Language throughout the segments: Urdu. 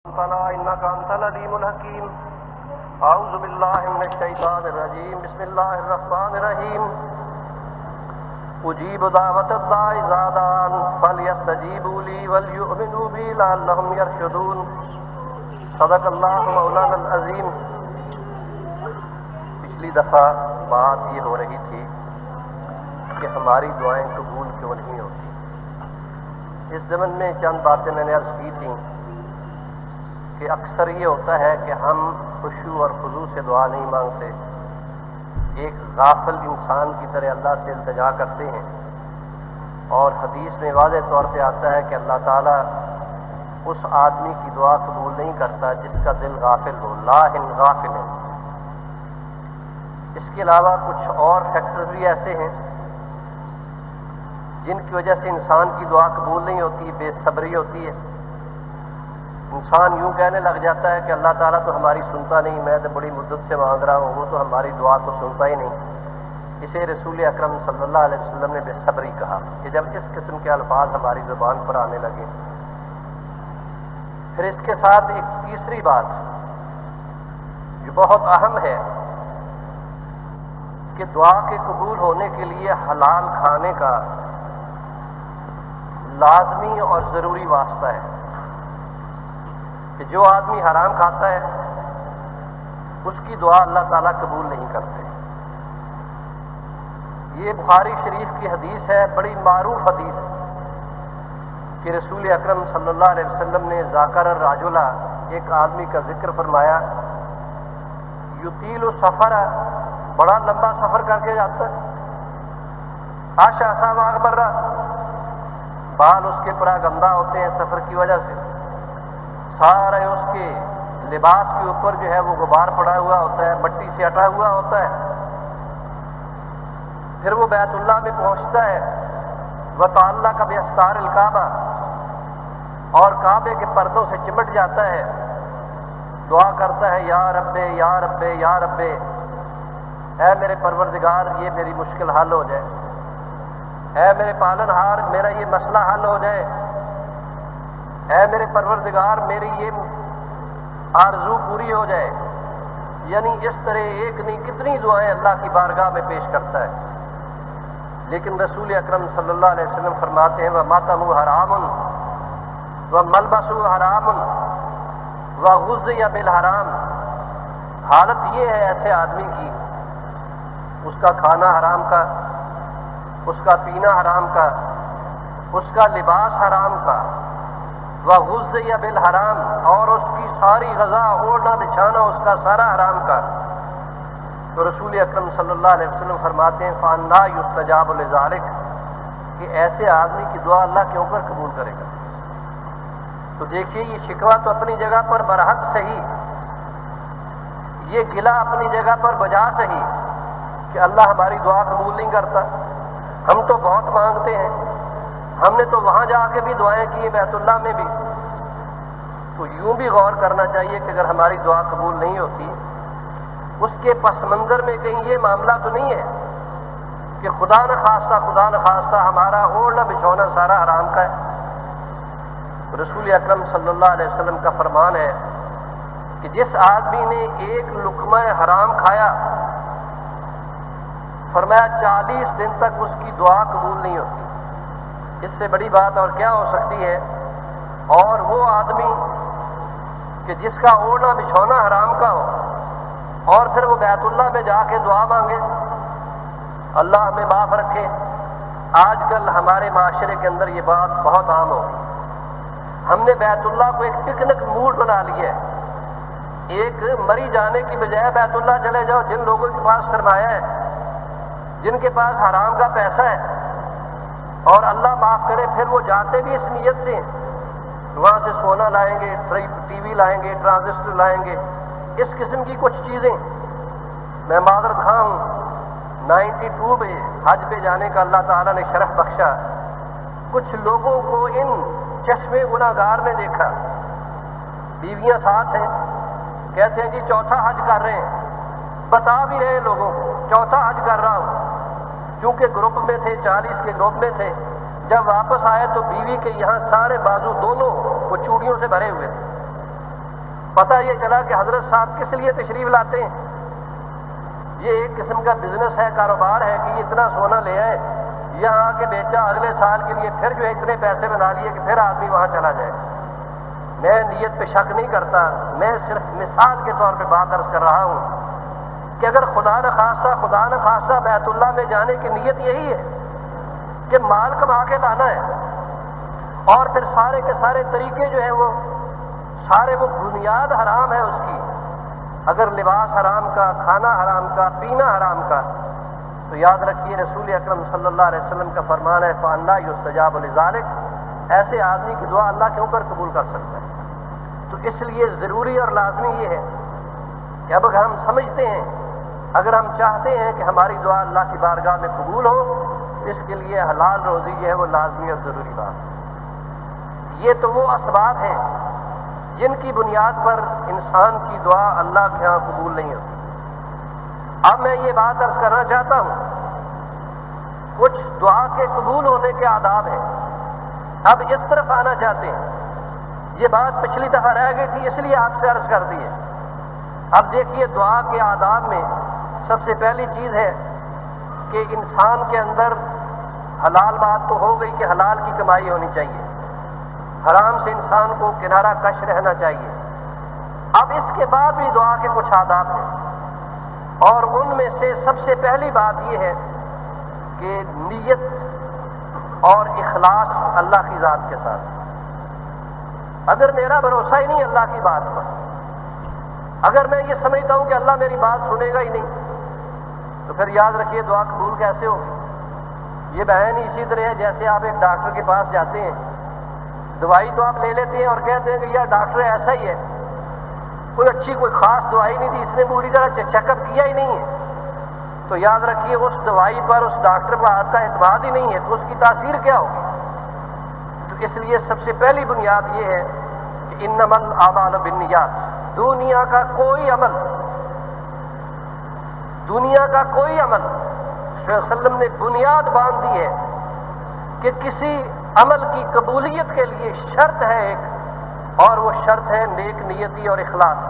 فلا إنك أنت العليم الحكيم. أعوذ بالله من الشيطان الرجيم. بسم الله الرحمن الرحيم. أجيب دعوة الداع إذا دعان فليستجيبوا لي وليؤمنوا بي لعلهم يرشدون. صدق اللہ مولانا العظیم. پچھلی دفعہ بات یہ ہو رہی تھی کہ ہماری دعائیں قبول کیوں نہیں ہوتی. اس ضمن میں چند باتیں میں نے عرض کی تھیں کہ اکثر یہ ہوتا ہے کہ ہم خشوع اور خضوع سے دعا نہیں مانگتے، ایک غافل انسان کی طرح اللہ سے التجا کرتے ہیں، اور حدیث میں واضح طور پہ آتا ہے کہ اللہ تعالیٰ اس آدمی کی دعا قبول نہیں کرتا جس کا دل غافل ہو، لاہن غافل ہے. اس کے علاوہ کچھ اور فیکٹرز بھی ایسے ہیں جن کی وجہ سے انسان کی دعا قبول نہیں ہوتی. بے صبری ہوتی ہے. انسان یوں کہنے لگ جاتا ہے کہ اللہ تعالیٰ تو ہماری سنتا نہیں، میں تو بڑی مدت سے مانگ رہا ہوں، وہ تو ہماری دعا کو سنتا ہی نہیں. اسے رسول اکرم صلی اللہ علیہ وسلم نے بے صبری کہا کہ جب اس قسم کے الفاظ ہماری زبان پر آنے لگے. پھر اس کے ساتھ ایک تیسری بات جو بہت اہم ہے کہ دعا کے قبول ہونے کے لیے حلال کھانے کا لازمی اور ضروری واسطہ ہے کہ جو آدمی حرام کھاتا ہے اس کی دعا اللہ تعالیٰ قبول نہیں کرتے. یہ بخاری شریف کی حدیث ہے، بڑی معروف حدیث ہے کہ رسول اکرم صلی اللہ علیہ وسلم نے ذاکر الرجل، ایک آدمی کا ذکر فرمایا، یطیل السفر، بڑا لمبا سفر کر کے جاتا ہے، عاشا واغبر، بال اس کے پورا گندا ہوتے ہیں سفر کی وجہ سے، سارے اس کے لباس کے اوپر جو ہے وہ غبار پڑا ہوا ہوتا ہے، مٹی سے اٹا ہوا ہوتا ہے. پھر وہ بیت اللہ میں پہنچتا ہے، وتعلق باستار الکعبہ، اور کعبے کے پردوں سے چمٹ جاتا ہے، دعا کرتا ہے یا رب یا رب یا رب، اے میرے پروردگار یہ میری مشکل حل ہو جائے، اے میرے پالن ہار میرا یہ مسئلہ حل ہو جائے، اے میرے پروردگار میری یہ آرزو پوری ہو جائے. یعنی اس طرح ایک نہیں کتنی دعائیں اللہ کی بارگاہ میں پیش کرتا ہے. لیکن رسول اکرم صلی اللہ علیہ وسلم فرماتے ہیں وَمَطْعَمُهُ حَرَامٌ وَمَلْبَسُهُ حَرَامٌ وَغُذِّيَ بِالْحَرَامِ. حالت یہ ہے ایسے آدمی کی، اس کا کھانا حرام کا، اس کا پینا حرام کا، اس کا لباس حرام کا، وَغُذِّيَ بِالْحَرَامِ، اور اس کی ساری غذا اوڑھنا بچھانا اس کا سارا حرام کا. تو رسول اکرم صلی اللہ علیہ وسلم فرماتے ہیں فَأَنَّىٰ يُسْتَجَابُ لِذَٰلِكَ، کہ ایسے آدمی کی دعا اللہ کیوں کر قبول کرے گا. تو دیکھیے یہ شکوہ تو اپنی جگہ پر برحق صحیح، یہ گلہ اپنی جگہ پر بجا صحیح کہ اللہ ہماری دعا قبول نہیں کرتا. ہم تو بہت مانگتے ہیں، ہم نے تو وہاں جا کے بھی دعائیں کی بیت اللہ میں بھی. تو یوں بھی غور کرنا چاہیے کہ اگر ہماری دعا قبول نہیں ہوتی اس کے پس منظر میں کہیں یہ معاملہ تو نہیں ہے کہ خدا نخواستہ ہمارا اوڑھنا بچھونا سارا حرام کا ہے. رسول اکرم صلی اللہ علیہ وسلم کا فرمان ہے کہ جس آدمی نے ایک لقمہ حرام کھایا، فرمایا 40 دن تک اس کی دعا قبول نہیں ہوتی. اس سے بڑی بات اور کیا ہو سکتی ہے. اور وہ آدمی کہ جس کا اوڑھنا بچھونا حرام کا ہو اور پھر وہ بیت اللہ میں جا کے دعا مانگے. اللہ ہمیں معاف رکھے. آج کل ہمارے معاشرے کے اندر یہ بات بہت عام ہو گئی. ہم نے بیت اللہ کو ایک پکنک موڈ بنا لیا ہے. ایک مری جانے کی بجائے بیت اللہ چلے جاؤ. جن لوگوں کے پاس سرمایہ ہے، جن کے پاس حرام کا پیسہ ہے، اور اللہ معاف کرے پھر وہ جاتے بھی اس نیت سے، وہاں سے سونا لائیں گے، ٹی وی لائیں گے، ٹرانزسٹر لائیں گے، اس قسم کی کچھ چیزیں. میں معذرت خواہ ہوں، 92 میں حج پہ جانے کا اللہ تعالیٰ نے شرف بخشا. کچھ لوگوں کو ان چشمے گناہ گار نے دیکھا، بیویاں ساتھ ہیں، کہتے ہیں جی چوتھا حج کر رہے ہیں، بتا بھی رہے لوگوں کو چوتھا حج کر رہا ہوں. چونکہ گروپ میں تھے، 40 کے گروپ میں تھے، جب واپس آئے تو بیوی کے یہاں سارے بازو دونوں وہ چوڑیوں سے بھرے ہوئے تھے. پتہ یہ چلا کہ حضرت صاحب کس لیے تشریف لاتے ہیں، یہ ایک قسم کا بزنس ہے، کاروبار ہے کہ یہ اتنا سونا لے آئے، یہاں آ کے بیچا، اگلے سال کے لیے پھر جو ہے اتنے پیسے بنا لیے کہ پھر آدمی وہاں چلا جائے۔ میں نیت پہ شک نہیں کرتا، میں صرف مثال کے طور پہ بات عرض کر رہا ہوں کہ اگر خدا نخواستہ بیت اللہ میں جانے کی نیت یہی ہے کہ مال کما کے لانا ہے، اور پھر سارے کے سارے طریقے جو ہیں وہ سارے وہ بنیاد حرام ہے اس کی، اگر لباس حرام کا، کھانا حرام کا، پینا حرام کا، تو یاد رکھیے رسول اکرم صلی اللہ علیہ وسلم کا فرمان ہے فَأَنَّىٰ يُسْتَجَابُ لِذَٰلِكَ، ایسے آدمی کی دعا اللہ کیوں کر قبول کر سکتا ہے؟ تو اس لیے ضروری اور لازمی یہ ہے کہ اب اگر ہم سمجھتے ہیں، اگر ہم چاہتے ہیں کہ ہماری دعا اللہ کی بارگاہ میں قبول ہو، اس کے لیے حلال روزی جو ہے وہ لازمی اور ضروری بات ہے۔ یہ تو وہ اسباب ہیں جن کی بنیاد پر انسان کی دعا اللہ کے ہاں قبول نہیں ہوتی۔ اب میں یہ بات عرض کرنا چاہتا ہوں، کچھ دعا کے قبول ہونے کے آداب ہیں، اب اس طرف آنا چاہتے ہیں۔ یہ بات پچھلی دفعہ رہ گئی تھی، اس لیے آپ سے عرض کر دی ہے۔ اب دیکھیے دعا کے آداب میں سب سے پہلی چیز ہے کہ انسان کے اندر حلال بات تو ہو گئی کہ حلال کی کمائی ہونی چاہیے، حرام سے انسان کو کنارہ کش رہنا چاہیے۔ اب اس کے بعد بھی دعا کے کچھ آداب ہیں، اور ان میں سے سب سے پہلی بات یہ ہے کہ نیت اور اخلاص اللہ کی ذات کے ساتھ۔ اگر میرا بھروسہ ہی نہیں اللہ کی بات پر، اگر میں یہ سمجھتا ہوں کہ اللہ میری بات سنے گا ہی نہیں، تو پھر یاد رکھیے دعا قبول کیسے ہوگی؟ یہ بہن اسی طرح ہے جیسے آپ ایک ڈاکٹر کے پاس جاتے ہیں، دوائی تو آپ لے لیتے ہیں اور کہتے ہیں کہ یار ڈاکٹر ایسا ہی ہے، کوئی اچھی کوئی خاص دوائی نہیں تھی، اس نے پوری طرح چیک اپ کیا ہی نہیں ہے، تو یاد رکھیے اس دوائی پر، اس ڈاکٹر پر آپ کا اعتماد ہی نہیں ہے، تو اس کی تاثیر کیا ہوگی؟ تو اس لیے سب سے پہلی بنیاد یہ ہے کہ انما الاعمال بالنیات، دنیا کا کوئی عمل صلی اللہ علیہ وسلم نے بنیاد باندھ دی ہے کہ کسی عمل کی قبولیت کے لیے شرط ہے ایک، اور وہ شرط ہے نیک نیتی اور اخلاص۔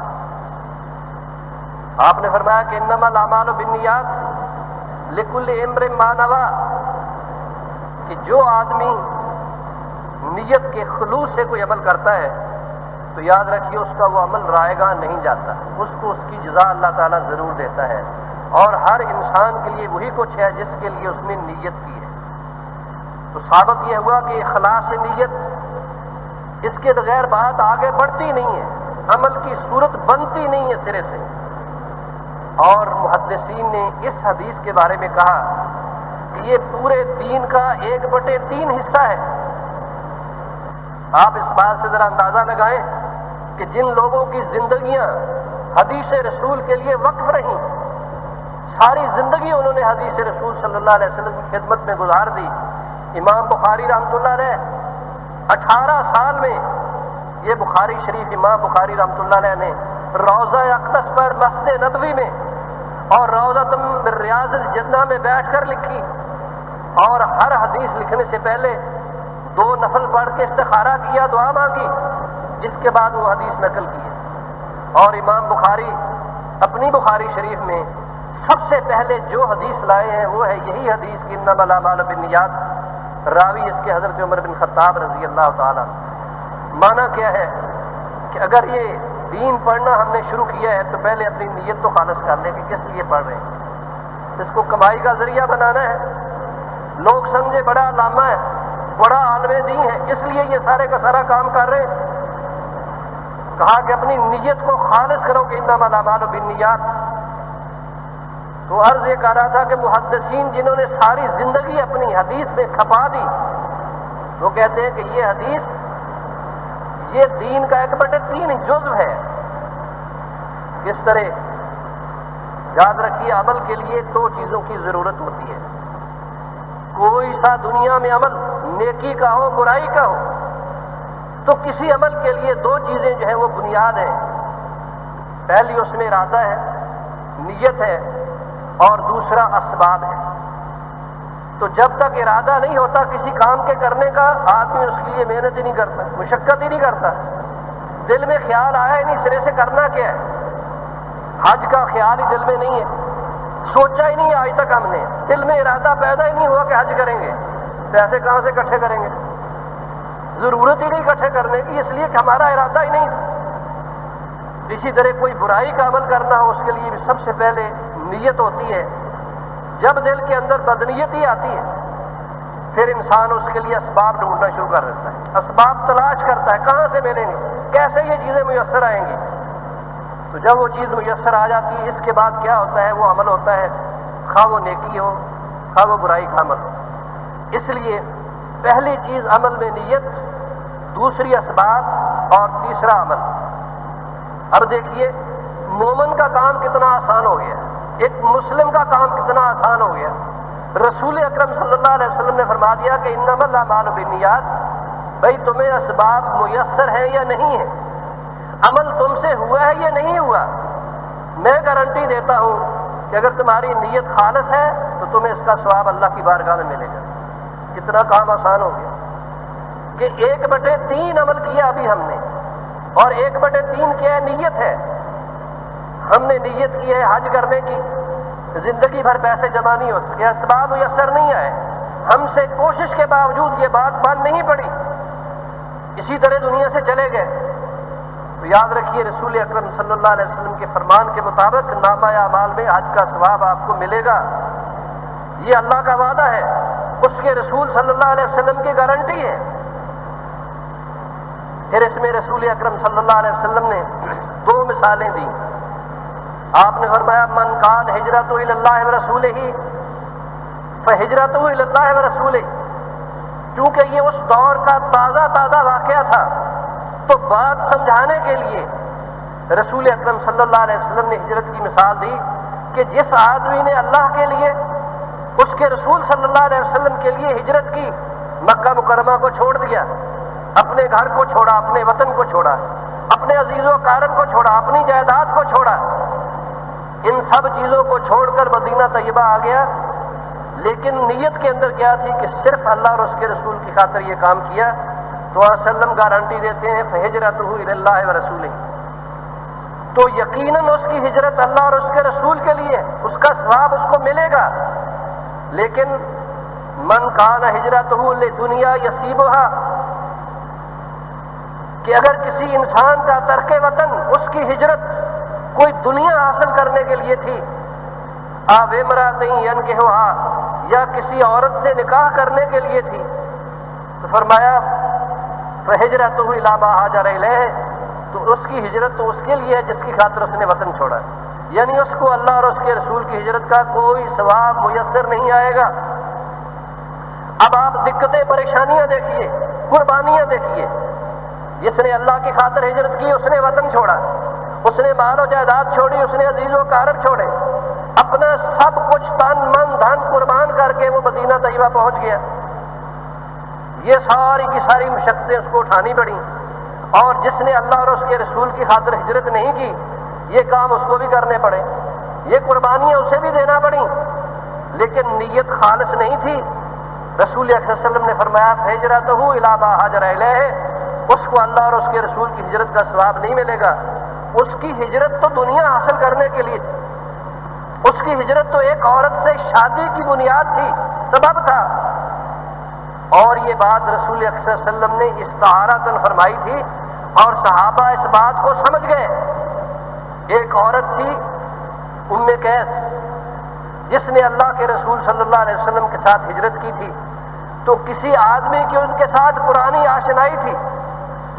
آپ نے فرمایا کہ انما الاعمال بالنیات لکل امرئ ما نویٰ، کہ جو آدمی نیت کے خلوص سے کوئی عمل کرتا ہے تو یاد رکھیے اس کا وہ عمل رائے گاہ نہیں جاتا، اس کو اس کی جزا اللہ تعالیٰ ضرور دیتا ہے، اور ہر انسان کے لیے وہی کچھ ہے جس کے لیے اس نے نیت کی ہے۔ تو ثابت یہ ہوا کہ اخلاص نیت، اس کے بغیر بات آگے بڑھتی نہیں ہے، عمل کی صورت بنتی نہیں ہے سرے سے۔ اور محدثین نے اس حدیث کے بارے میں کہا کہ یہ پورے دین کا 1/3 حصہ ہے۔ آپ اس بات سے ذرا اندازہ لگائیں کہ جن لوگوں کی زندگیاں حدیث رسول کے لیے وقف رہیں، ساری زندگی انہوں نے حدیث رسول صلی اللہ علیہ وسلم کی خدمت میں گزار دی۔ امام بخاری رحمۃ اللہ علیہ 18 سال میں یہ بخاری شریف امام بخاری رحمۃ اللہ علیہ نے روضہ اقدس پر مسجد نبوی میں اور روضۃ من ریاض الجنہ میں بیٹھ کر لکھی، اور ہر حدیث لکھنے سے پہلے 2 نفل پڑھ کے استخارہ کیا، دعا مانگی، جس کے بعد وہ حدیث نقل کی ہے۔ اور امام بخاری اپنی بخاری شریف میں سب سے پہلے جو حدیث لائے ہیں وہ ہے یہی حدیث کہ انما الاعمال بالنیات، راوی اس کے حضرت عمر بن خطاب رضی اللہ تعالیٰ۔ معنی کیا ہے کہ اگر یہ دین پڑھنا ہم نے شروع کیا ہے تو پہلے اپنی نیت تو خالص کر لیں کہ کس لیے پڑھ رہے ہیں۔ اس کو کمائی کا ذریعہ بنانا ہے، لوگ سمجھے بڑا علامہ ہے، بڑا عالم دین ہے، اس لیے یہ سارے کا سارا کام کر رہے ہیں۔ کہا کہ اپنی نیت کو خالص کرو کہ انما الاعمال بالنیات۔ تو عرض یہ کر رہا تھا کہ محدثین جنہوں نے ساری زندگی اپنی حدیث میں کھپا دی، وہ کہتے ہیں کہ یہ حدیث یہ دین کا 1/3 جزو ہے۔ کس طرح؟ یاد رکھیے عمل کے لیے 2 چیزوں کی ضرورت ہوتی ہے، کوئی سا دنیا میں عمل نیکی کا ہو برائی کا ہو، تو کسی عمل کے لیے 2 چیزیں جو ہیں وہ بنیاد ہیں۔ پہلی اس میں ارادہ ہے، نیت ہے، اور دوسرا اسباب ہے۔ تو جب تک ارادہ نہیں ہوتا کسی کام کے کرنے کا، آدمی اس کے لیے محنت ہی نہیں کرتا، مشقت ہی نہیں کرتا۔ دل میں خیال آیا ہی نہیں سرے سے کرنا کیا ہے، حج کا خیال ہی دل میں نہیں ہے، سوچا ہی نہیں آج تک ہم نے، دل میں ارادہ پیدا ہی نہیں ہوا کہ حج کریں گے، پیسے کہاں سے اکٹھے کریں گے، ضرورت ہی نہیں اکٹھے کرنے کی، اس لیے کہ ہمارا ارادہ ہی نہیں تھا۔ اسی طرح کوئی برائی کا عمل کرنا ہو، اس کے لیے بھی سب سے پہلے نیت ہوتی ہے۔ جب دل کے اندر بدنیتی آتی ہے پھر انسان اس کے لیے اسباب ڈھونڈنا شروع کر دیتا ہے، اسباب تلاش کرتا ہے، کہاں سے ملیں گے، کیسے یہ چیزیں میسر آئیں گی۔ تو جب وہ چیز میسر آ جاتی ہے، اس کے بعد کیا ہوتا ہے، وہ عمل ہوتا ہے، خواہ وہ نیکی ہو خواہ وہ برائی کا عمل ہو۔ اس لیے پہلی چیز عمل میں نیت، دوسری اسباب اور تیسرا عمل۔ اب دیکھیے مومن کا کام کتنا آسان ہو گیا، ایک مسلم کا کام کتنا آسان ہو گیا۔ رسول اکرم صلی اللہ علیہ وسلم نے فرما دیا کہ انما الاعمال بالنیات، بھائی تمہیں اسباب میسر ہیں یا نہیں ہیں، عمل تم سے ہوا ہے یا نہیں ہوا، میں گارنٹی دیتا ہوں کہ اگر تمہاری نیت خالص ہے تو تمہیں اس کا ثواب اللہ کی بارگاہ میں ملے گا۔ کتنا کام آسان ہو گیا کہ 1/3 عمل کیا ابھی ہم نے، اور 1/3 کیا ہے، نیت ہے۔ ہم نے نیت کی ہے حج کرنے کی، زندگی بھر پیسے جمع نہیں ہو سکے، اسباب میسر نہیں آئے، ہم سے کوشش کے باوجود یہ بات بند نہیں پڑی، اسی طرح دنیا سے چلے گئے۔ تو یاد رکھیے رسول اکرم صلی اللہ علیہ وسلم کے فرمان کے مطابق نامہ اعمال میں حج کا ثواب آپ کو ملے گا، یہ اللہ کا وعدہ ہے، اس کے رسول صلی اللہ علیہ وسلم کی گارنٹی ہے۔ پھر اس میں رسول اکرم صلی اللہ علیہ وسلم نے 2 مثالیں دی۔ آپ نے فرمایا من کان ہجرتہ الی اللہ ورسولہ فہجرتہ الی اللہ ورسولہ، چونکہ یہ اس دور کا تازہ واقعہ تھا تو بات سمجھانے کے لیے رسول اکرم صلی اللہ علیہ وسلم نے ہجرت کی مثال دی کہ جس آدمی نے اللہ کے لیے، اس کے رسول صلی اللہ علیہ وسلم کے لیے ہجرت کی، مکہ مکرمہ کو چھوڑ دیا، اپنے گھر کو چھوڑا، اپنے وطن کو چھوڑا، اپنے عزیز و اقارب کو چھوڑا، اپنی جائیداد کو چھوڑا، ان سب چیزوں کو چھوڑ کر مدینہ طیبہ آ گیا، لیکن نیت کے اندر کیا تھی کہ صرف اللہ اور اس کے رسول کی خاطر یہ کام کیا، تو وسلم گارنٹی دیتے ہیں فہجرتہ الی اللہ ورسولہ، تو یقیناً اس کی ہجرت اللہ اور اس کے رسول کے لیے، اس کا ثواب اس کو ملے گا۔ لیکن من کان ہجرتہ لدنیا یصیبھا، کہ اگر کسی انسان کا ترک وطن، اس کی ہجرت کوئی دنیا حاصل کرنے کے لیے تھی، آو امرأۃ ینکحھا، یا کسی عورت سے نکاح کرنے کے لیے تھی، تو فرمایا فہجرتہ الی ما ہاجر الیہ، تو اس کی ہجرت تو اس کے لیے ہے جس کی خاطر اس نے وطن چھوڑا، یعنی اس کو اللہ اور اس کے رسول کی ہجرت کا کوئی ثواب میسر نہیں آئے گا۔ اب آپ دقتیں پریشانیاں دیکھیے، قربانیاں دیکھیے، جس نے اللہ کی خاطر ہجرت کی اس نے وطن چھوڑا، اس نے مال و جائیداد چھوڑی، اس نے عزیز و اقارب چھوڑے، اپنا سب کچھ تن من دھن قربان کر کے وہ مدینہ طیبہ پہنچ گیا۔ یہ ساری کی ساری مشقتیں اس کو اٹھانی پڑیں، اور جس نے اللہ اور اس کے رسول کی خاطر ہجرت نہیں کی، یہ کام اس کو بھی کرنے پڑے، یہ قربانیاں اسے بھی دینا پڑیں، لیکن نیت خالص نہیں تھی۔ رسول اکرم صلی اللہ علیہ وسلم نے فرمایا فہجرتہ الی ما ہاجر الیہ، اس کو اللہ اور اس کے رسول کی ہجرت کا ثواب نہیں ملے گا۔ اس کی ہجرت تو دنیا حاصل کرنے کے لیے تھی، اس کی ہجرت تو ایک عورت سے شادی کی بنیاد تھی، سبب تھا، اور یہ بات رسول اکرم صلی اللہ علیہ وسلم نے استعارۃً فرمائی تھی، اور صحابہ اس بات کو سمجھ گئے۔ ایک عورت تھی ام قیس، جس نے اللہ کے رسول صلی اللہ علیہ وسلم کے ساتھ ہجرت کی تھی، تو کسی آدمی کی ان کے ساتھ پرانی آشنائی تھی،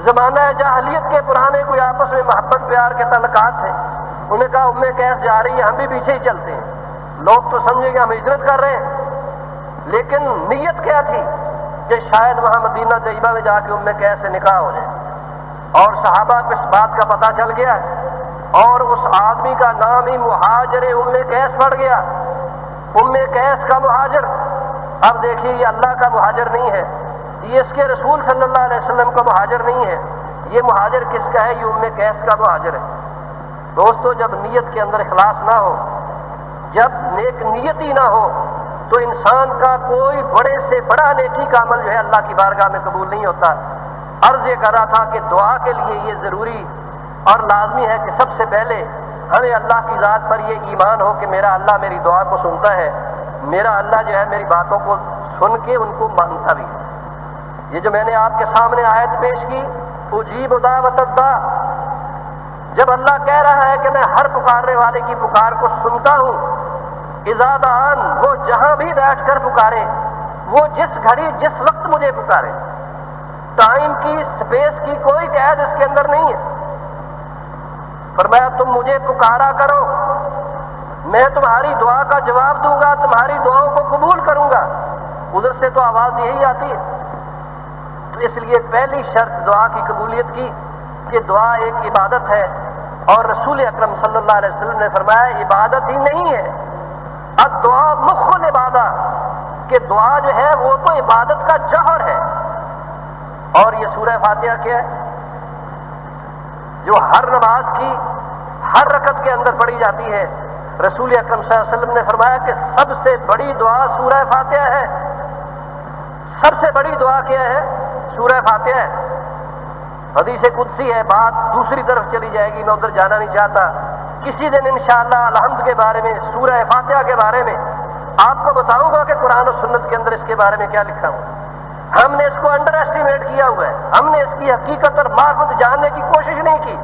زمانہ جاہلیت کے پرانے کوئی آپس میں محبت پیار کے تعلقات تھے۔ انہوں نے کہا ام قیس جا رہی ہے، ہم بھی پیچھے ہی چلتے ہیں، لوگ تو سمجھیں گے ہم ہجرت کر رہے ہیں، لیکن نیت کیا تھی کہ شاید وہاں مدینہ طیبہ میں جا کے ام قیس سے نکاح ہو جائے، اور صحابہ کو اس بات کا پتہ چل گیا، اور اس آدمی کا نام ہی مہاجر ام قیس پڑ گیا، ام قیس کا مہاجر۔ اب دیکھیے یہ اللہ کا مہاجر نہیں ہے، یہ اس کے رسول صلی اللہ علیہ وسلم کا مہاجر نہیں ہے، یہ مہاجر کس کا ہے؟ یہ ام قیس کا مہاجر ہے۔ دوستو جب نیت کے اندر اخلاص نہ ہو، جب نیک نیت ہی نہ ہو، تو انسان کا کوئی بڑے سے بڑا نیکی کا عمل جو ہے اللہ کی بارگاہ میں قبول نہیں ہوتا۔ عرض یہ کر رہا تھا کہ دعا کے لیے یہ ضروری اور لازمی ہے کہ سب سے پہلے ہمیں اللہ کی ذات پر یہ ایمان ہو کہ میرا اللہ میری دعا کو سنتا ہے، میرا اللہ جو ہے میری باتوں کو سن کے ان کو مانتا بھی ہے۔ یہ جو میں نے آپ کے سامنے آیت پیش کی، اجیب دعوت الداع، جب اللہ کہہ رہا ہے کہ میں ہر پکارنے والے کی پکار کو سنتا ہوں، اذا دعان، وہ جہاں بھی بیٹھ کر پکارے، وہ جس گھڑی جس وقت مجھے پکارے، ٹائم کی سپیس کی کوئی قید اس کے اندر نہیں ہے۔ فرمایا تم مجھے پکارا کرو، میں تمہاری دعا کا جواب دوں گا، تمہاری دعاؤں کو قبول کروں گا۔ ادھر سے تو آواز یہی آتی ہے۔ تو اس لیے پہلی شرط دعا کی قبولیت کی کہ دعا ایک عبادت ہے، اور رسول اکرم صلی اللہ علیہ وسلم نے فرمایا عبادت ہی نہیں ہے، الدعاء مخ العبادہ، کہ دعا جو ہے وہ تو عبادت کا جوہر ہے۔ اور یہ سورہ فاتحہ کیا ہے جو ہر نماز کی ہر رکعت کے اندر پڑھی جاتی ہے؟ رسول اکرم صلی اللہ علیہ وسلم نے فرمایا کہ سب سے بڑی دعا سورہ فاتحہ ہے۔ سب سے بڑی دعا کیا ہے؟ سورہ فاتحہ ہے۔ حدیث قدسی ہے، بات دوسری طرف چلی جائے گی، میں ادھر جانا نہیں چاہتا۔ کسی دن انشاءاللہ الحمد کے بارے میں، سورہ فاتحہ کے بارے میں آپ کو بتاؤں گا کہ قرآن و سنت کے اندر اس کے بارے میں کیا لکھا ہوا۔ ہم نے اس کو انڈر ایسٹیمیٹ کیا ہوا ہے، ہم نے اس کی حقیقت اور معرفت جاننے کی کوشش نہیں کی۔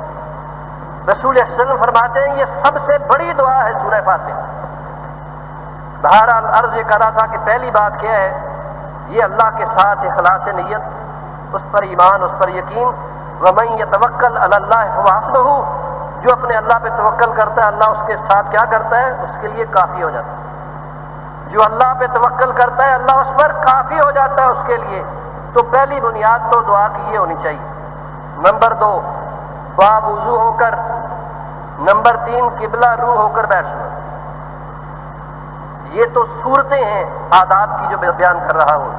رسول صلی اللہ علیہ وسلم فرماتے ہیں یہ سب سے بڑی دعا ہے سورہ فاتحہ۔ بہرحال عرض یہ کر رہا تھا کہ پہلی بات کیا ہے؟ یہ اللہ کے ساتھ اخلاص نیت، اس پر ایمان، اس پر یقین۔ وَمَن يَتَوَكَّلْ عَلَى اللَّهِ فَهُوَ حَسْبُهُ، جو اپنے اللہ پہ توکل کرتا ہے اللہ اس کے ساتھ کیا کرتا ہے؟ اس کے لیے کافی ہو جاتا ہے۔ جو اللہ پہ توکل کرتا ہے اللہ اس پر کافی ہو جاتا ہے اس کے لیے۔ تو پہلی بنیاد تو دعا کی یہ ہونی چاہیے۔ نمبر 2، باوضو ہو کر۔ نمبر 3، قبلہ رو ہو کر بیٹھنا۔ یہ تو صورتیں ہیں آداب کی جو میں بیان کر رہا ہوں،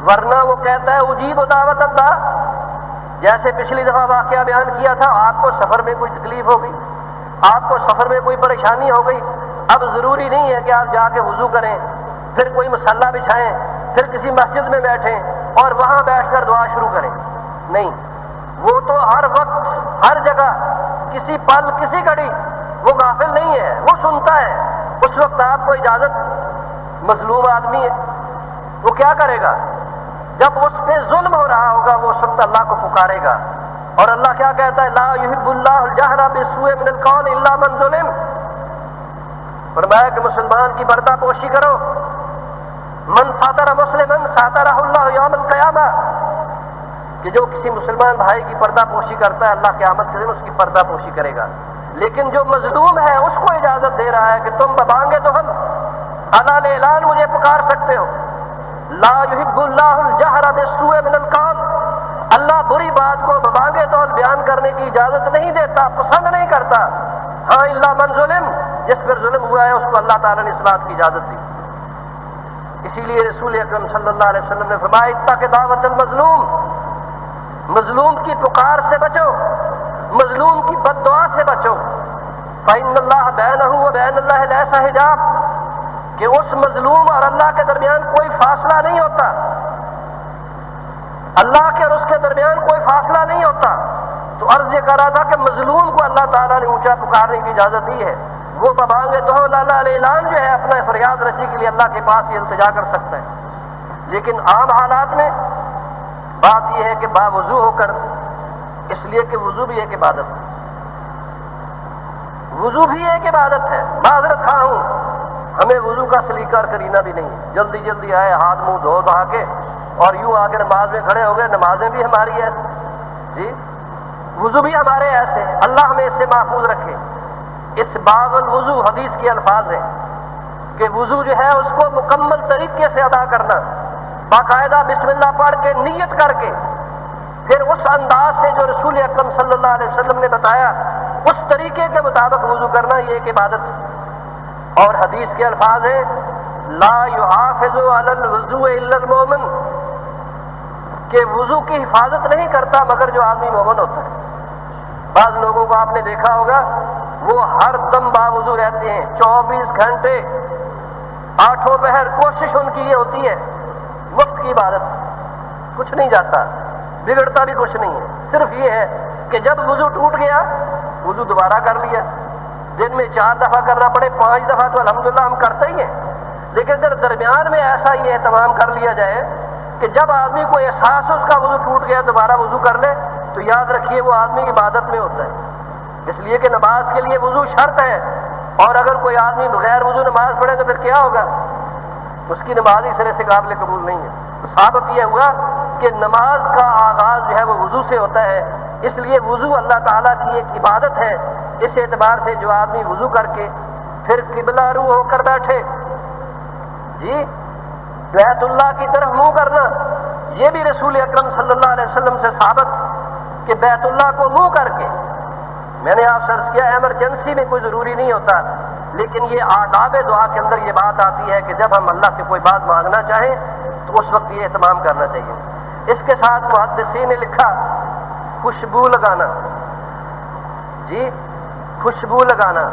ورنہ وہ کہتا ہے اجیب دعوت الداع۔ جیسے پچھلی دفعہ واقعہ بیان کیا تھا، آپ کو سفر میں کوئی تکلیف ہو گئی، آپ کو سفر میں کوئی پریشانی ہو گئی، اب ضروری نہیں ہے کہ آپ جا کے وضو کریں، پھر کوئی مصلی بچھائیں، پھر کسی مسجد میں بیٹھیں اور وہاں بیٹھ کر دعا شروع کریں۔ نہیں، وہ تو ہر وقت ہر جگہ کسی پل کسی گھڑی وہ غافل نہیں ہے، وہ سنتا ہے۔ اس وقت آپ کو اجازت، مظلوم آدمی ہے وہ کیا کرے گا؟ جب اس پہ ظلم ہو رہا ہوگا وہ اس وقت اللہ کو پکارے گا۔ اور اللہ کیا کہتا ہے؟ لا يحب اللہ الجہر بالسوء من القول الا من ظلم۔ فرمایا کہ مسلمان کی پردہ پوشی کرو، من ساتر مسلما ساترہ اللہ یوم القیامہ، کہ جو کسی مسلمان بھائی کی پردہ پوشی کرتا ہے اللہ قیامت کے دن اس کی پردہ پوشی کرے گا۔ لیکن جو مظلوم ہے اس کو اجازت دے رہا ہے کہ تم ببانگ دہل حلال اعلان مجھے پکار سکتے ہو۔ لا يحب اللہ الجہر بالسوء من القول، اللہ بری بات کو ببانگ دہل بیان کرنے کی اجازت نہیں دیتا، پسند نہیں کرتا۔ ہاں الا من ظلم، جس پر ظلم ہوا ہے اس کو اللہ تعالیٰ نے اس بات کی اجازت دی۔ اسی لیے رسول اکرم صلی اللہ علیہ وسلم نے فرمایا اتق دعوت المظلوم، مظلوم کی پکار سے بچو، مظلوم کی بد دعا سے بچو۔ فإن اللہ بینہ وبین اللہ لیس حجاب، کہ اس مظلوم اور اللہ کے درمیان کوئی فاصلہ نہیں ہوتا، اللہ کے اور اس کے درمیان کوئی فاصلہ نہیں ہوتا۔ تو عرض یہ کر رہا تھا کہ مظلوم کو اللہ تعالیٰ نے اونچا پکارنے کی اجازت دی ہے، وہ ببانگ دہل حلال اعلان جو ہے اپنا فریاد رسی کے لیے اللہ کے پاس یہ التجا کر سکتا ہے۔ لیکن عام حالات میں بات یہ ہے کہ باوضو ہو کر، اس لیے کہ وضو بھی ایک عبادت ہے، وضو بھی ایک عبادت ہے۔ معذرت خواہ ہوں، ہمیں وضو کا سلیقہ اور کرینہ بھی نہیں ہے، جلدی جلدی آئے ہاتھ منہ دھو دھا کے اور یوں آ کے نماز میں کھڑے ہو گئے۔ نمازیں بھی ہماری ایسے، جی وضو بھی ہمارے ایسے، اللہ ہمیں اس سے محفوظ رکھے۔ اس باغ الوضو حدیث کے الفاظ ہیں کہ وضو جو ہے اس کو مکمل طریقے سے ادا کرنا، باقاعدہ بسم اللہ پڑھ کے نیت کر کے، پھر اس انداز سے جو رسول اکرم صلی اللہ علیہ وسلم نے بتایا اس طریقے کے مطابق وضو کرنا، یہ ایک عبادت ہے۔ اور حدیث کے الفاظ ہیں لا یحافظ علی الوضوء الا المؤمن، کہ وضو کی حفاظت نہیں کرتا مگر جو آدمی مومن ہوتا ہے۔ بعض لوگوں کو آپ نے دیکھا ہوگا وہ ہر دم باوضو رہتے ہیں، 24 گھنٹے، آٹھوں پہر کوشش ان کی یہ ہوتی ہے، وقت کی عبادت، کچھ نہیں جاتا۔ بگڑتا بھی کچھ نہیں ہے، صرف یہ ہے کہ جب وضو ٹوٹ گیا وضو دوبارہ کر لیا، دن میں 4 دفعہ کرنا پڑے 5 دفعہ تو الحمدللہ ہم کرتے ہی ہیں، لیکن اگر درمیان میں ایسا یہ اہتمام کر لیا جائے کہ جب آدمی کو احساس ہو اس کا وضو ٹوٹ گیا دوبارہ وضو کر لے، تو یاد رکھیے وہ آدمی عبادت میں ہوتا ہے، اس لیے کہ نماز کے لیے وضو شرط ہے، اور اگر کوئی آدمی بغیر وضو نماز پڑھے تو پھر کیا ہوگا؟ اس کی نماز ہی سرے سے قابل قبول نہیں ہے۔ تو ثابت یہ ہوا کہ نماز کا آغاز جو ہے وہ وضو سے ہوتا ہے، اس لیے وضو اللہ تعالیٰ کی ایک عبادت ہے۔ اس اعتبار سے جو آدمی وضو کر کے پھر قبلہ رو ہو کر بیٹھے، جی بیت اللہ کی طرف منہ کرنا، یہ بھی رسول اکرم صلی اللہ علیہ وسلم سے ثابت کہ بیت اللہ کو منہ کر کے، میں نے آپ سے عرض کیا ایمرجنسی میں کوئی ضروری نہیں ہوتا، لیکن یہ آداب دعا کے اندر یہ بات آتی ہے کہ جب ہم اللہ سے کوئی بات مانگنا چاہیں تو اس وقت یہ اہتمام کرنا چاہیے۔ اس کے ساتھ محدثین نے لکھا خوشبو لگانا، جی خوشبو لگانا،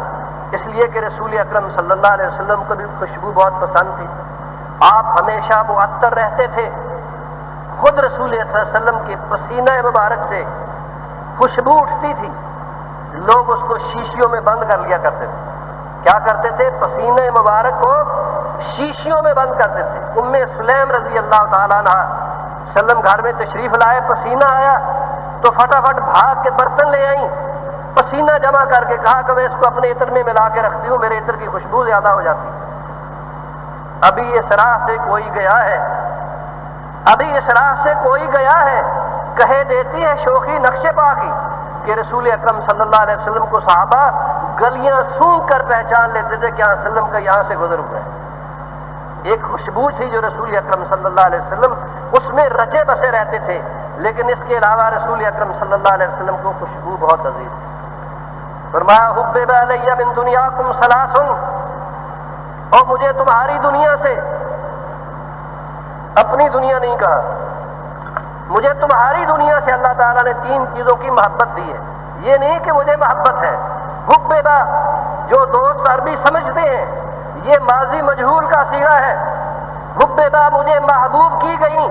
اس لیے کہ رسول اکرم صلی اللہ علیہ وسلم کو بھی خوشبو بہت پسند تھی، آپ ہمیشہ معطر رہتے تھے، خود رسول صلی اللہ علیہ وسلم کے پسینہ مبارک سے خوشبو اٹھتی تھی، لوگ اس کو شیشیوں میں بند کر لیا کرتے تھے۔ کیا کرتے تھے؟ پسینہ مبارک کو شیشیوں میں بند کرتے تھے۔ ام سلیم رضی اللہ تعالیٰ عنہ وسلم گھر میں تشریف لائے، پسینہ آیا تو فٹافٹ بھاگ کے برتن لے آئیں، پسینہ جمع کر کے کہا کہ میں اس کو اپنے عطر میں ملا کے رکھتی ہوں، میرے عطر کی خوشبو زیادہ ہو جاتی ہے۔ ابھی اس راہ سے کوئی گیا ہے، ابھی اس راہ سے کوئی گیا ہے، کہے دیتی ہے شوخی نقش پا کی کہ رسول اکرم صلی اللہ علیہ وسلم کو صحابہ گلیاں سونگھ کر پہچان لیتے تھے کہ وسلم کا یہاں سے گزر ہوا ہے۔ ایک خوشبو تھی جو رسول اکرم صلی اللہ علیہ وسلم اس میں رچے بسے رہتے تھے، لیکن اس کے علاوہ رسول اکرم صلی اللہ علیہ وسلم کو خوشبو بہت عزیز تھی۔ فرمایا حبب علی من دنیاکم ثلاث، اور مجھے تمہاری دنیا سے، اپنی دنیا نہیں کہا، مجھے تمہاری دنیا سے اللہ تعالیٰ نے 3 چیزوں کی محبت دی ہے۔ یہ نہیں کہ مجھے محبت ہے، حببا جو دوست عربی سمجھتے ہیں یہ ماضی مجہول کا صیغہ ہے، حببا مجھے محبوب کی گئی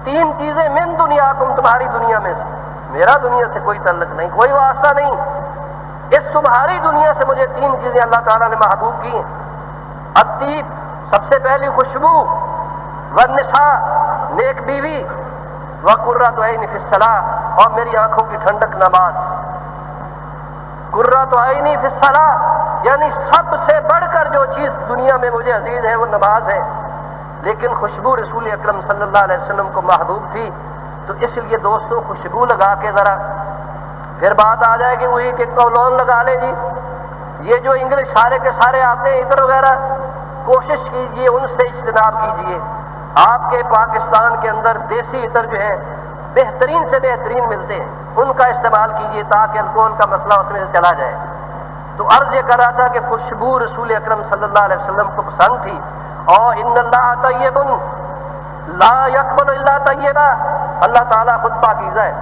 3 چیزیں من دنیاکم، تمہاری دنیا میں سے، میرا دنیا سے کوئی تعلق نہیں، کوئی واسطہ نہیں، اس تمہاری دنیا سے مجھے 3 چیزیں اللہ تعالیٰ نے محبوب کی ہیں۔ الطیب سب سے پہلی خوشبو، والنساء نیک بیوی، وقرۃ عین فی الصلاۃ اور میری آنکھوں کی ٹھنڈک نماز۔ قرۃ عین فی الصلاۃ یعنی سب سے بڑھ کر جو چیز دنیا میں مجھے عزیز ہے وہ نماز ہے، لیکن خوشبو رسول اکرم صلی اللہ علیہ وسلم کو محبوب تھی، تو اس لیے دوستوں خوشبو لگا کے ذرا، پھر بات آ جائے گی وہی کہ کولون لگا لے جی، یہ جو انگلش سارے کے سارے آتے ہیں عطر وغیرہ، کوشش کیجئے ان سے اجتناب کیجئے۔ آپ کے پاکستان کے اندر دیسی عطر جو ہیں بہترین سے بہترین ملتے ہیں، ان کا استعمال کیجئے تاکہ الکوہل کا مسئلہ اس میں سے چلا جائے۔ تو عرض یہ کر رہا تھا کہ خوشبو رسول اکرم صلی اللہ علیہ وسلم کو پسند تھی، اور ان اللہ طیب لا یقبل الا طیبا، اللہ تعالیٰ خود پاکیزہ ہے،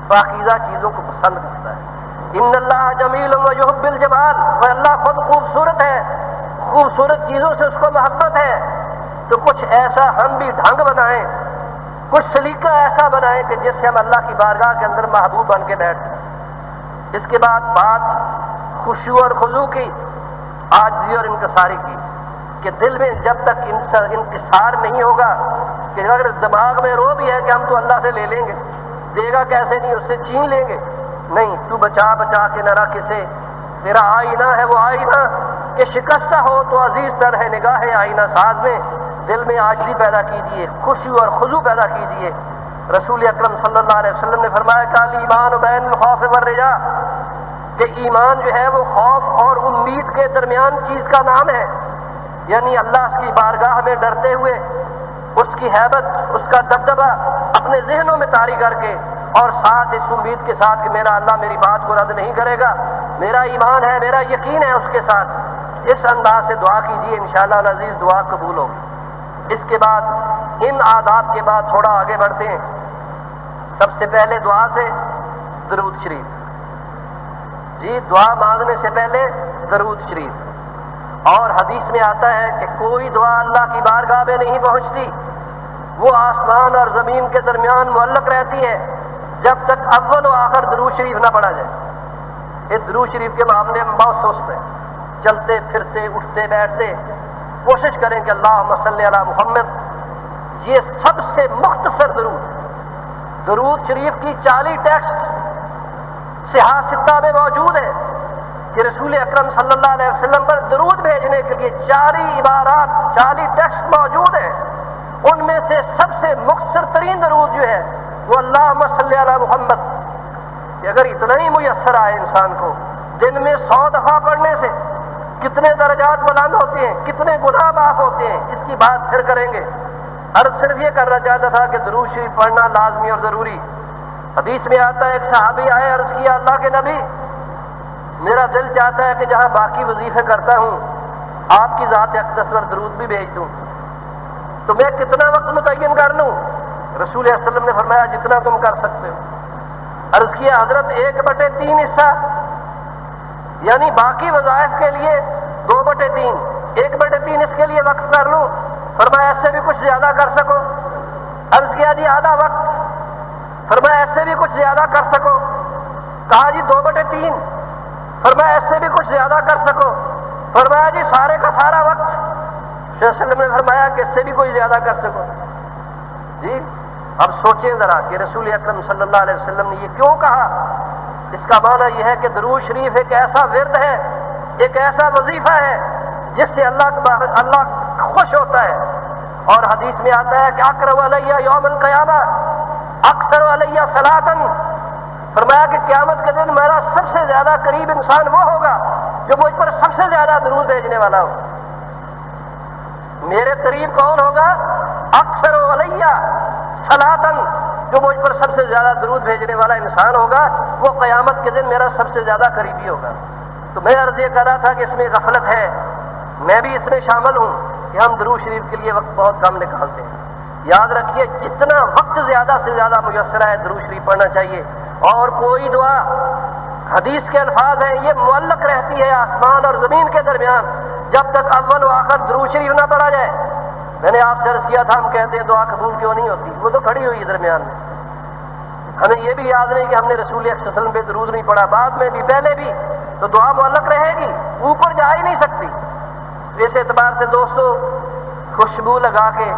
پاکیزہ چیزوں کو پسند کرتا ہے۔ ان اللہ جمیل و یحب الجمال، وہ اللہ خود خوبصورت ہے، خوبصورت چیزوں سے اس کو محبت ہے، تو کچھ ایسا ہم بھی ڈھنگ بنائیں، کچھ سلیقہ ایسا بنائیں کہ جس سے ہم اللہ کی بارگاہ کے اندر محبوب بن کے بیٹھ جائیں۔ اس کے بعد بات خشوع اور خضوع کی، عاجزی اور انکساری کی، کہ دل میں جب تک انکسار نہیں ہوگا، کہ اگر دماغ میں رو بھی ہے کہ ہم تو اللہ سے لے لیں گے، دے گا کیسے نہیں، اس سے چھین لیں گے، نہیں، تو بچا بچا کے نہ رکھ اسے، تیرا آئینہ ہے وہ آئینہ کہ شکستہ ہو تو عزیز تر ہے نگاہ آئینہ ساز میں، دل میں عاجزی پیدا کیجئے، خوشی اور خضوع پیدا کیجئے۔ رسول اکرم صلی اللہ علیہ وسلم نے فرمایا کہ الایمان بین الخوف والرجاء، کہ ایمان جو ہے وہ خوف اور امید کے درمیان چیز کا نام ہے، یعنی اللہ کی بارگاہ میں ڈرتے ہوئے اس کی ہیبت، اس کا دبدبہ اپنے ذہنوں میں طاری کر کے، اور ساتھ اس امید کے ساتھ کہ میرا اللہ میری بات کو رد نہیں کرے گا، میرا ایمان ہے، میرا یقین ہے اس کے ساتھ، اس انداز سے دعا کیجئے، انشاءاللہ العزیز دعا قبول ہوگی۔ اس کے بعد ان آداب کے بعد تھوڑا آگے بڑھتے ہیں۔ سب سے پہلے دعا سے درود شریف، جی دعا مانگنے سے پہلے درود شریف، اور حدیث میں آتا ہے کہ کوئی دعا اللہ کی بارگاہ میں نہیں پہنچتی وہ آسمان اور زمین کے درمیان معلق رہتی ہے جب تک اول و آخر درود شریف نہ پڑھا جائے۔ اس درود شریف کے معاملے میں بہت سست ہے، چلتے پھرتے اٹھتے بیٹھتے کوشش کریں کہ اللہم صلی علی محمد، یہ سب سے مختصر درود شریف کی 40 ٹیکسٹ صحاح ستہ میں موجود ہے کہ رسول اکرم صلی اللہ علیہ وسلم پر درود بھیجنے کے لیے 40 عبارات 40 ٹیکسٹ موجود ہیں۔ ان میں سے سب سے مختصر ترین درود جو ہے وہ اللہم صلی علی محمد، کہ اگر اتنا ہی میسر آئے انسان کو دن میں 100 دفعہ پڑھنے سے کتنے درجات بلند ہوتے ہیں، کتنے گناہ معاف ہوتے ہیں، اس کی بات پھر کریں گے۔ عرض صرف یہ کرنا چاہتا تھا کہ درود شریف پڑھنا لازمی اور ضروری۔ حدیث میں آتا ہے ایک صحابی آئے، عرض کیا اللہ کے نبی میرا دل چاہتا ہے کہ جہاں باقی وظیفے کرتا ہوں آپ کی ذات اقدس پر درود بھی بھیج دوں، تو میں کتنا وقت متعین کر لوں؟ رسول اللہ علیہ وسلم نے فرمایا جتنا تم کر سکتے ہو۔ عرض کیا حضرت 1/3 حصہ، یعنی باقی وظائف کے لیے 2/3، 1/3 اس کے لیے وقت کر لوں؟ فرمایا اس سے بھی کچھ زیادہ کر سکو؟ عرض کیا جی آدھا وقت؟ فرمایا اس سے بھی کچھ زیادہ کر سکو؟ کہا جی 2/3۔ فرمایا اس سے بھی کچھ زیادہ کر سکو؟ فرمایا جی سارے کا سارا وقت؟ صلی اللہ علیہ وسلم نے فرمایا کہ اس سے بھی کوئی زیادہ کر سکو؟ جی اب سوچیں ذرا کہ رسول اکرم صلی اللہ علیہ وسلم نے یہ کیوں کہا؟ اس کا معنی یہ ہے کہ درود شریف ایک ایسا ورد ہے، ایک ایسا وظیفہ ہے جس سے اللہ خوش ہوتا ہے۔ اور حدیث میں آتا ہے کہ اقرب علیہ یوم القیامہ اکثر علیہ صلاۃً، فرمایا کہ قیامت کے دن میرا سب سے زیادہ قریب انسان وہ ہوگا جو مجھ پر سب سے زیادہ درود بھیجنے والا ہو۔ میرے قریب کون ہوگا؟ اکثر علیہ صلاۃً، جو مجھ پر سب سے زیادہ درود بھیجنے والا انسان ہوگا وہ قیامت کے دن میرا سب سے زیادہ قریبی ہوگا۔ تو میں عرض یہ کر رہا تھا کہ اس میں غفلت ہے، میں بھی اس میں شامل ہوں کہ ہم درود شریف کے لیے وقت بہت کم نکالتے ہیں۔ یاد رکھیے جتنا وقت زیادہ سے زیادہ میسر ہے درود شریف پڑھنا چاہیے۔ اور کوئی دعا، حدیث کے الفاظ ہیں، یہ معلق رہتی ہے آسمان اور زمین کے درمیان جب تک اول و آخر درود شریف نہ پڑھا جائے۔ میں نے آپ سے عرض کیا تھا ہم کہتے ہیں دعا قبول کیوں نہیں ہوتی، وہ تو کھڑی ہوئی ہے درمیان میں۔ ہمیں یہ بھی یاد نہیں کہ ہم نے رسول اللہ صلی اللہ علیہ وسلم پہ درود نہیں پڑھا، بعد میں بھی پہلے بھی، تو دعا معلق رہے گی، اوپر جا ہی نہیں سکتی۔ اس اعتبار سے دوستو خوشبو لگا کے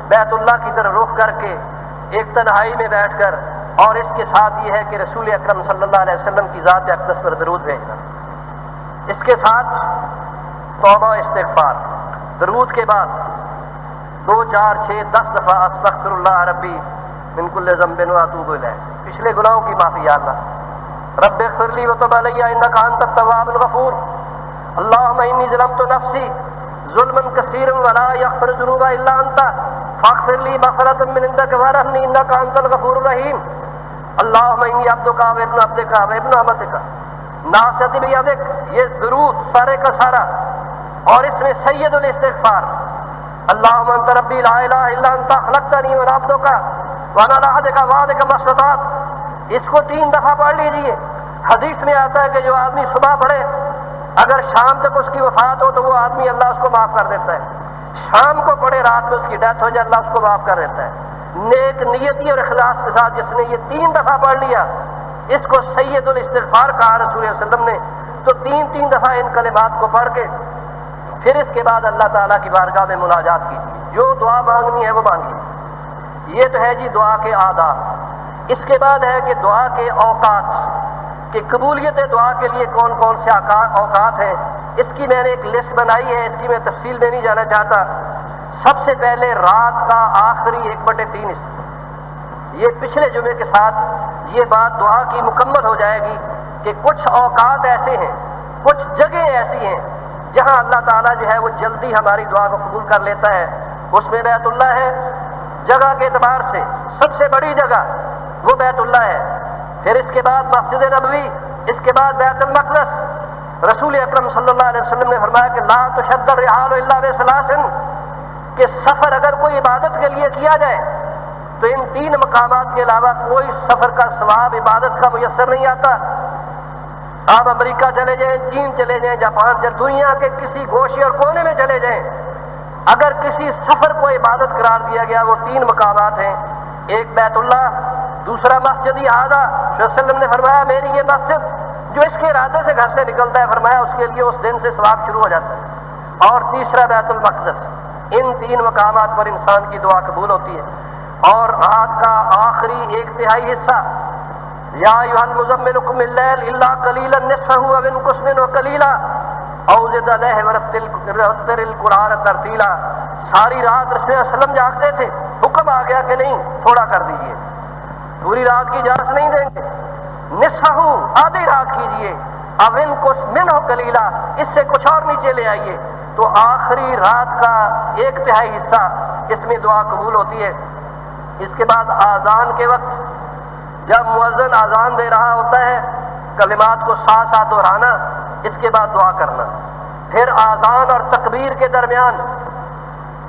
بیت اللہ کی طرف رخ کر کے ایک تنہائی میں بیٹھ کر، اور اس کے ساتھ یہ ہے کہ رسول اکرم صلی اللہ علیہ وسلم کی ذات اقدس پر درود بھیجنا، اس کے ساتھ توبہ استغفار، درود کے بعد 2 4 6 10 دفعہ استغفر اللہ ربی من کل ذنب واتوب الیہ، پچھلے گناہوں کی معافی یا اللہ۔ رب اغفر لی وتب علی انک انت التواب الغفور، اللہم انی ظلمت نفسی ظلما کثیرا ولا یغفر الذنوب الا انت فاغفر لی مغفرۃ من عندک وارحمنی انک انت الغفور الرحیم، اللہم انی عبدک وابن عبدک وابن امتک ناصیتی بیدک۔ یہ درود سارے کا سارا، اور اس میں سید الاستغفار، اللہم انت ربی لا الہ الا انت خلقتنی وانا عبدک وانا علی عہدک ووعدک ما استطعت، اس کو 3 دفعہ پڑھ لیجئے۔ حدیث میں آتا ہے کہ جو آدمی صبح پڑھے اگر شام تک اس کی وفات ہو تو وہ آدمی اللہ اس کو معاف کر دیتا ہے، شام کو پڑھے رات میں اس کی ڈیتھ ہو جائے اللہ اس کو معاف کر دیتا ہے۔ نیک نیتی اور اخلاص کے ساتھ جس نے یہ 3 دفعہ پڑھ لیا اس کو سید الاستغفار کہا رسول اللہ صلی اللہ علیہ وسلم نے۔ تو 3 دفعہ ان کلمات کو پڑھ کے پھر اس کے بعد اللہ تعالیٰ کی بارگاہ میں مناجات کیجیے، جو دعا مانگنی ہے وہ مانگیے۔ یہ تو ہے جی دعا کے آداب۔ اس کے بعد ہے کہ دعا کے اوقات، کہ قبولیت دعا کے لیے کون کون سے اوقات ہیں، اس کی میں نے ایک لسٹ بنائی ہے، اس کی میں تفصیل میں نہیں جانا چاہتا۔ سب سے پہلے رات کا آخری 1/3 حصہ، یہ پچھلے جمعے کے ساتھ یہ بات دعا کی مکمل ہو جائے گی کہ کچھ اوقات ایسے ہیں، کچھ جگہیں ایسی ہیں جہاں اللہ تعالیٰ جو ہے وہ جلدی ہماری دعا کو قبول کر لیتا ہے۔ اس میں بیت اللہ ہے، جگہ کے اعتبار سے سب سے بڑی جگہ وہ بیت اللہ ہے، پھر اس کے بعد مسجد نبوی، اس کے بعد بیت المقدس۔ رسول اکرم صلی اللہ علیہ وسلم نے فرمایا کہ لا تشد الرحال الا بثلاث، کہ سفر اگر کوئی عبادت کے لیے کیا جائے تو ان 3 مقامات کے علاوہ کوئی سفر کا ثواب عبادت کا میسر نہیں آتا۔ آپ امریکہ چلے جائیں، چین چلے جائیں، جاپان چلے، دنیا کے کسی گوشے اور کونے میں چلے جائیں، اگر کسی سفر کو عبادت قرار دیا گیا وہ 3 مقامات ہیں، ایک بیت اللہ، دوسرا مسجد اعظم، صلی اللہ علیہ وسلم نے فرمایا میری یہ مسجد جو اس کے ارادے سے گھر سے نکلتا ہے فرمایا اس کے لیے اس دن سے ثواب شروع ہو جاتا ہے، اور تیسرا بیت المقدس۔ ان 3 مقامات پر انسان کی دعا قبول ہوتی ہے۔ اور رات کا آخری 1/3 حصہ، یا ایھا المزمل قم اللیل الا قلیلا نصفہ او انقص منہ قلیلا او زد علیہ ورتل القرآن ترتیلا، ساری رات رسول اللہ صلی اللہ علیہ وسلم جاگتے تھے، حکم آ گیا کہ نہیں تھوڑا کر دیجیے، پوری رات کی اجازت نہیں دیں گے، نصفہ آدھی رات کیجیے، او انقص منہ قلیلا اس سے کچھ اور نیچے لے آئیے، تو آخری رات کا 1/3 حصہ اس میں دعا قبول ہوتی ہے۔ اس کے بعد آذان کے وقت جب مؤذن آذان دے رہا ہوتا ہے کلمات کو ساتھ ساتھ دہرانا، اس کے بعد دعا کرنا، پھر آذان اور تکبیر کے درمیان،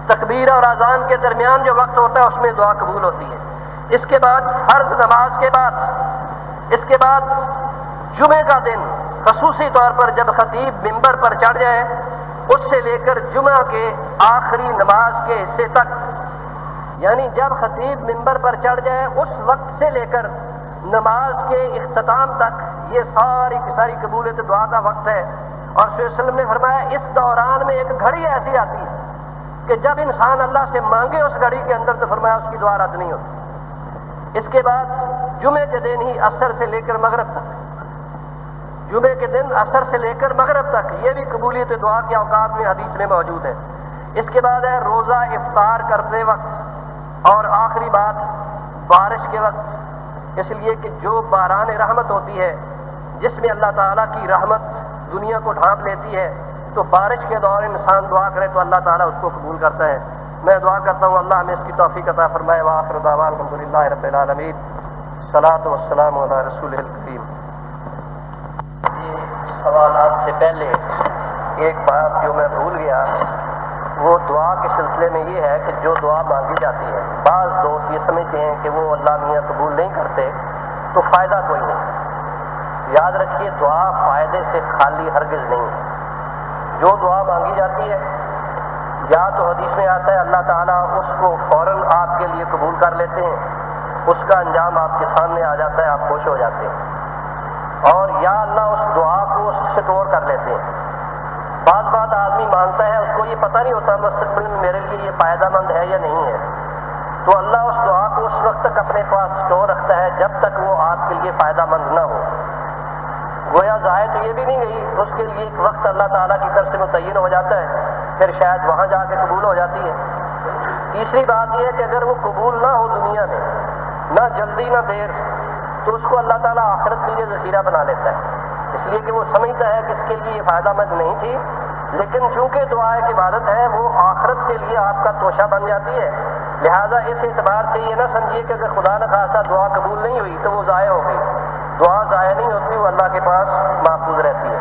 تکبیر اور آذان کے درمیان جو وقت ہوتا ہے اس میں دعا قبول ہوتی ہے۔ اس کے بعد فرض نماز کے بعد، اس کے بعد جمعے کا دن خصوصی طور پر جب خطیب ممبر پر چڑھ جائے اس سے لے کر جمعہ کے آخری نماز کے حصے تک، یعنی جب خطیب ممبر پر چڑھ جائے اس وقت سے لے کر نماز کے اختتام تک یہ ساری کی ساری قبولیت دعا کا وقت ہے۔ اور صلی اللہ علیہ وسلم نے فرمایا اس دوران میں ایک گھڑی ایسی آتی ہے کہ جب انسان اللہ سے مانگے اس گھڑی کے اندر تو فرمایا اس کی دعا رد نہیں ہوتی۔ اس کے بعد جمعے کے دن ہی عصر سے لے کر مغرب تک، جمعے کے دن عصر سے لے کر مغرب تک یہ بھی قبولیت دعا کے اوقات میں حدیث میں موجود ہے۔ اس کے بعد ہے روزہ افطار کرتے وقت، اور آخری بات بارش کے وقت، اس لیے کہ جو باران رحمت ہوتی ہے جس میں اللہ تعالیٰ کی رحمت دنیا کو ڈھانپ لیتی ہے، تو بارش کے دور انسان دعا کرے تو اللہ تعالیٰ اس کو قبول کرتا ہے۔ میں دعا کرتا ہوں اللہ ہمیں اس کی توفیق عطا فرمائے۔ وآخر دعوانا الحمدللہ رب العالمین، الصلاۃ والسلام علی رسولہ الکریم۔ یہ سوالات سے پہلے ایک بات جو میں بھول گیا، وہ دعا کے سلسلے میں یہ ہے کہ جو دعا مانگی جاتی ہے بعض دوست یہ سمجھتے ہیں کہ وہ اللہ میاں قبول نہیں کرتے تو فائدہ کوئی نہیں۔ یاد رکھیے دعا فائدے سے خالی ہرگز نہیں ہے۔ جو دعا مانگی جاتی ہے یا تو حدیث میں آتا ہے اللہ تعالیٰ اس کو فوراً آپ کے لیے قبول کر لیتے ہیں، اس کا انجام آپ کے سامنے آ جاتا ہے، آپ خوش ہو جاتے ہیں، اور یا اللہ اس دعا کو سٹور کر لیتے ہیں۔ بعض بات آدمی مانگتا ہے اس کو یہ پتہ نہیں ہوتا مستقبل میں میرے لیے یہ فائدہ مند ہے یا نہیں ہے، تو اللہ اس دعا کو اس وقت تک اپنے پاس سٹور رکھتا ہے جب تک وہ آپ کے لیے فائدہ مند نہ ہو۔ گویا ضائع تو یہ بھی نہیں گئی، اس کے لیے ایک وقت اللہ تعالیٰ کی طرف سے متعین ہو جاتا ہے، پھر شاید وہاں جا کے قبول ہو جاتی ہے۔ تیسری بات یہ ہے کہ اگر وہ قبول نہ ہو دنیا میں، نہ جلدی نہ دیر، تو اس کو اللہ تعالیٰ آخرت کے لیے ذخیرہ بنا لیتا ہے، اس لیے کہ وہ سمجھتا ہے کہ اس کے لیے یہ فائدہ مند نہیں تھی، لیکن چونکہ دعا ایک عبادت ہے وہ آخرت کے لیے آپ کا توشہ بن جاتی ہے۔ لہٰذا اس اعتبار سے یہ نہ سمجھیے کہ اگر خدا نخواستہ دعا قبول نہیں ہوئی تو وہ ضائع ہو گئی۔ دعا ضائع نہیں ہوتی، وہ اللہ کے پاس محفوظ رہتی ہے۔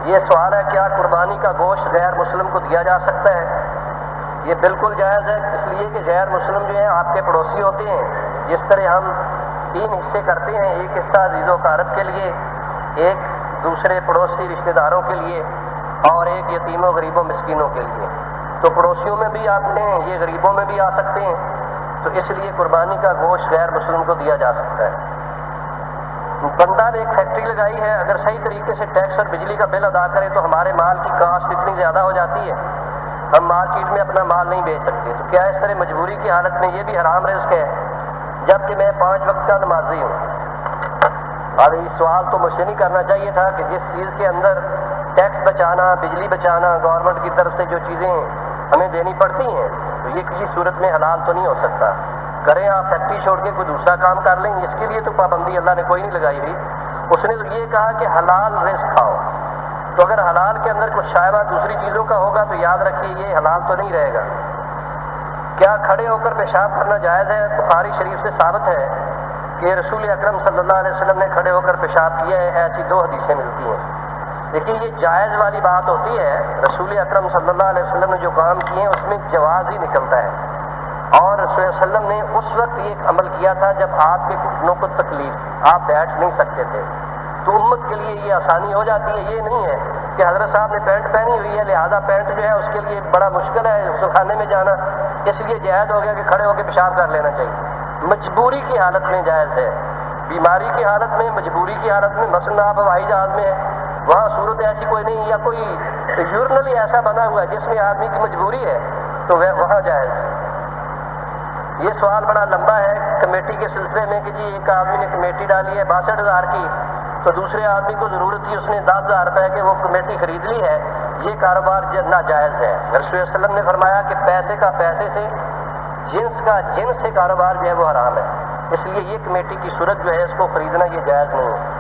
یہ سوال ہے کیا قربانی کا گوشت غیر مسلم کو دیا جا سکتا ہے؟ یہ بالکل جائز ہے، اس لیے کہ غیر مسلم جو ہیں آپ کے پڑوسی ہوتے ہیں، جس طرح ہم 3 حصے کرتے ہیں، ایک حصہ عزیز و اقارب کے لیے، ایک دوسرے پڑوسی رشتہ داروں کے لیے، اور ایک یتیموں غریبوں مسکینوں کے لیے، تو پڑوسیوں میں بھی آتے ہیں، یہ غریبوں میں بھی آ سکتے ہیں، تو اس لیے قربانی کا گوشت غیر مسلم کو دیا جا سکتا ہے۔ بندہ نے ایک فیکٹری لگائی ہے، اگر صحیح طریقے سے ٹیکس اور بجلی کا بل ادا کرے تو ہمارے مال کی کاسٹ اتنی زیادہ ہو جاتی ہے ہم مارکیٹ میں اپنا مال نہیں بیچ سکتے، تو کیا اس طرح مجبوری کی حالت میں یہ بھی حرام رزق ہے جبکہ میں 5 وقت کا نمازی ہوں؟ اب یہ سوال تو مجھ سے نہیں کرنا چاہیے تھا کہ جس چیز کے اندر ٹیکس بچانا، بجلی بچانا، گورنمنٹ کی طرف سے جو چیزیں ہمیں دینی پڑتی ہیں، تو یہ کسی صورت میں حلال تو نہیں ہو سکتا۔ کریں آپ فیکٹری چھوڑ کے کوئی دوسرا کام کر لیں، اس کے لیے تو پابندی اللہ نے کوئی نہیں لگائی ہوئی۔ اس نے تو یہ کہا کہ حلال رزق کھاؤ، تو اگر حلال کے اندر کچھ شائبہ دوسری چیزوں کا ہوگا تو یاد رکھیے یہ حلال تو نہیں رہے گا۔ کیا کھڑے ہو کر پیشاب کرنا جائز ہے؟ بخاری شریف سے ثابت ہے کہ رسول اکرم صلی اللہ علیہ وسلم نے کھڑے ہو کر پیشاب کیا ہے، ایسی 2 حدیثیں ملتی ہیں۔ دیکھیے یہ جائز والی بات ہوتی ہے، رسول اکرم صلی اللہ علیہ وسلم نے جو کام کیے ہیں اس میں جواز ہی نکلتا ہے، اور رسول اللہ علیہ وسلم نے اس وقت یہ ایک عمل کیا تھا جب آپ کے گھٹنوں کو تکلیف تھی، آپ بیٹھ نہیں سکتے تھے، تو امت کے لیے یہ آسانی ہو جاتی ہے۔ یہ نہیں ہے کہ حضرت صاحب نے پینٹ پہنی ہوئی ہے لہذا پینٹ جو ہے اس کے لیے بڑا مشکل ہے غسل خانے میں جانا، اس لیے جائز ہو گیا کہ کھڑے ہو کے پیشاب کر لینا چاہیے۔ مجبوری کی حالت میں جائز ہے، بیماری کی حالت میں، مجبوری کی حالت میں، مثلا آپ ہوائی جہاز میں ہیں، وہاں صورت ایسی کوئی نہیں، یا کوئی یورنل ایسا بنا ہوا ہے جس میں آدمی کی مجبوری ہے تو وہاں جائز ہے۔ یہ سوال بڑا لمبا ہے کمیٹی کے سلسلے میں کہ جی ایک آدمی نے کمیٹی ڈالی ہے 62,000 کی، تو دوسرے آدمی کو ضرورت تھی، اس نے 10,000 روپے کی وہ کمیٹی خرید لی ہے، یہ کاروبار ناجائز ہے۔ رسول اللہ علیہ وسلم نے فرمایا کہ پیسے کا پیسے سے، جنس کا جنس سے کاروبار جو ہے وہ حرام ہے، اس لیے یہ کمیٹی کی صورت جو ہے اس کو خریدنا یہ جائز نہیں ہے۔